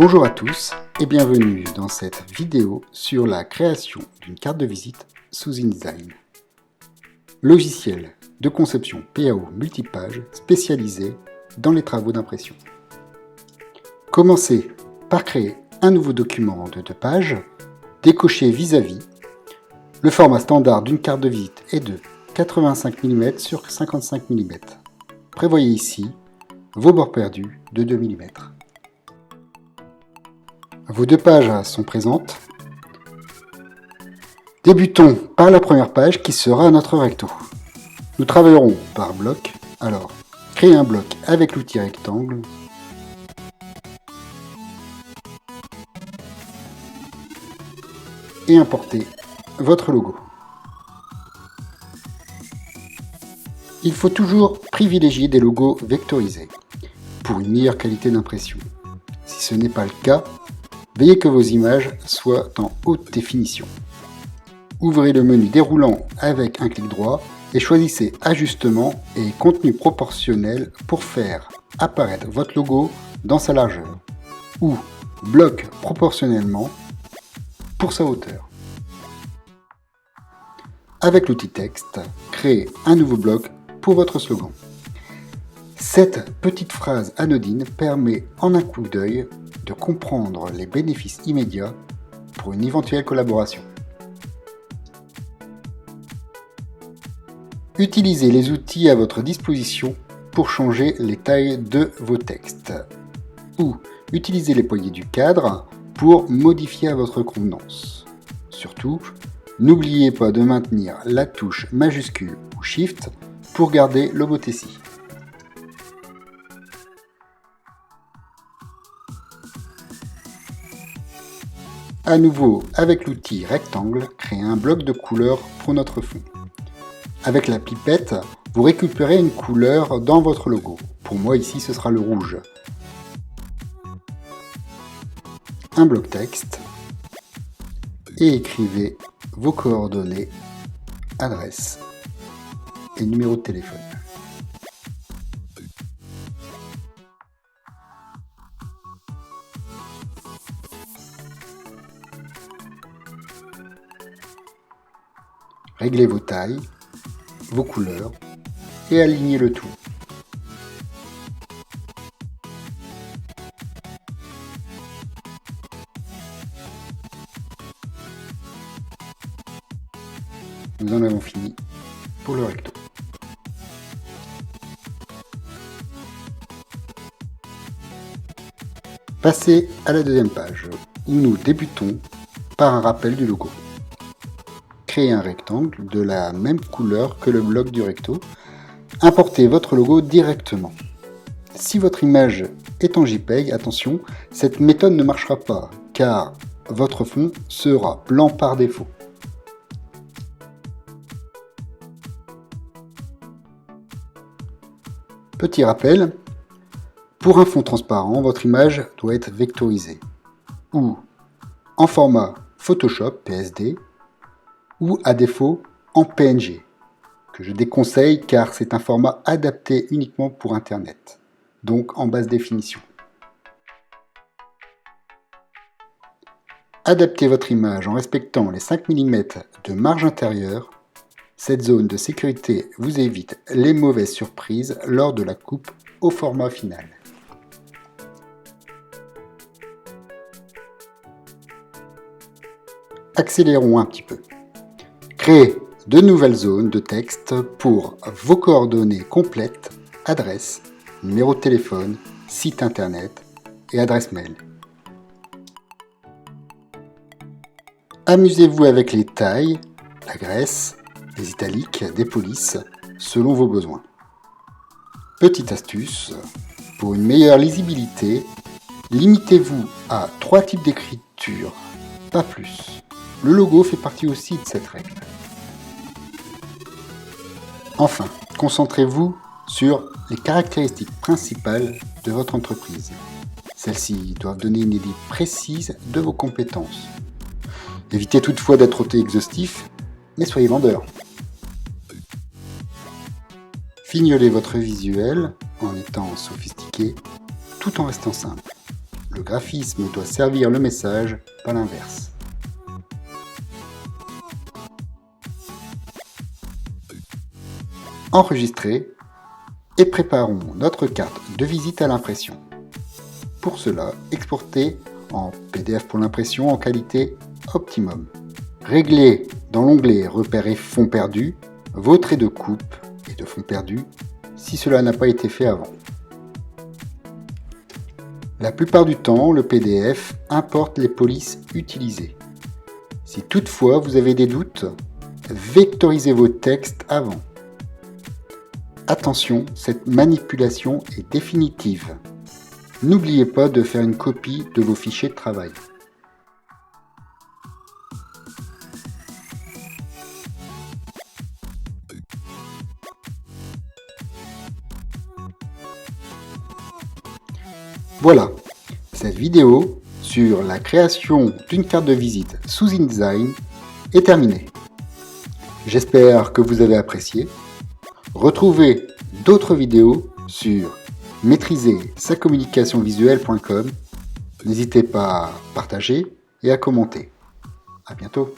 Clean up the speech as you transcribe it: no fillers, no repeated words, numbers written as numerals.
Bonjour à tous et bienvenue dans cette vidéo sur la création d'une carte de visite sous InDesign. Logiciel de conception PAO multipage spécialisé dans les travaux d'impression. Commencez par créer un nouveau document de 2 pages, décochez vis-à-vis. Le format standard d'une carte de visite est de 85 mm sur 55 mm. Prévoyez ici vos bords perdus de 2 mm. Vos 2 pages sont présentes. Débutons par la première page qui sera notre recto. Nous travaillerons par bloc. Alors, créez un bloc avec l'outil rectangle. Et importez votre logo. Il faut toujours privilégier des logos vectorisés pour une meilleure qualité d'impression. Si ce n'est pas le cas, veillez que vos images soient en haute définition. Ouvrez le menu déroulant avec un clic droit et choisissez Ajustements et contenu proportionnel pour faire apparaître votre logo dans sa largeur ou Bloc proportionnellement pour sa hauteur. Avec l'outil texte, créez un nouveau bloc pour votre slogan. Cette petite phrase anodine permet en un coup d'œil de comprendre les bénéfices immédiats pour une éventuelle collaboration. Utilisez les outils à votre disposition pour changer les tailles de vos textes ou utilisez les poignées du cadre pour modifier à votre convenance. Surtout, n'oubliez pas de maintenir la touche majuscule ou Shift pour garder l'homothétie. À nouveau, avec l'outil rectangle, créez un bloc de couleur pour notre fond. Avec la pipette, vous récupérez une couleur dans votre logo. Pour moi ici, ce sera le rouge. Un bloc texte et écrivez vos coordonnées, adresse et numéro de téléphone. Réglez vos tailles, vos couleurs et alignez le tout. Nous en avons fini pour le recto. Passez à la deuxième page où nous débutons par un rappel du logo. Créez un rectangle de la même couleur que le bloc du recto. Importez votre logo directement. Si votre image est en JPEG, attention, cette méthode ne marchera pas car votre fond sera blanc par défaut. Petit rappel, pour un fond transparent, votre image doit être vectorisée ou en format Photoshop PSD ou à défaut en PNG, que je déconseille car c'est un format adapté uniquement pour Internet, donc en basse définition. Adaptez votre image en respectant les 5 mm de marge intérieure. Cette zone de sécurité vous évite les mauvaises surprises lors de la coupe au format final. Accélérons un petit peu. Créez de nouvelles zones de texte pour vos coordonnées complètes, adresse, numéro de téléphone, site internet et adresse mail. Amusez-vous avec les tailles, la graisse, les italiques, des polices, selon vos besoins. Petite astuce, pour une meilleure lisibilité, limitez-vous à 3 types d'écriture, pas plus. Le logo fait partie aussi de cette règle. Enfin, concentrez-vous sur les caractéristiques principales de votre entreprise. Celles-ci doivent donner une idée précise de vos compétences. Évitez toutefois d'être trop exhaustif, mais soyez vendeur. Fignolez votre visuel en étant sophistiqué, tout en restant simple. Le Le graphisme doit servir le message, pas l'inverse. Enregistrer et préparons notre carte de visite à l'impression. Pour cela, exportez en PDF pour l'impression en qualité optimum. Réglez dans l'onglet Repérer fonds perdus vos traits de coupe et de fonds perdus si cela n'a pas été fait avant. La plupart du temps, le PDF importe les polices utilisées. Si toutefois vous avez des doutes, vectorisez vos textes avant. Attention, cette manipulation est définitive. N'oubliez pas de faire une copie de vos fichiers de travail. Voilà, cette vidéo sur la création d'une carte de visite sous InDesign est terminée. J'espère que vous avez apprécié. Retrouvez d'autres vidéos sur maîtriser-sa-communication-visuelle.com. N'hésitez pas à partager et à commenter. À bientôt.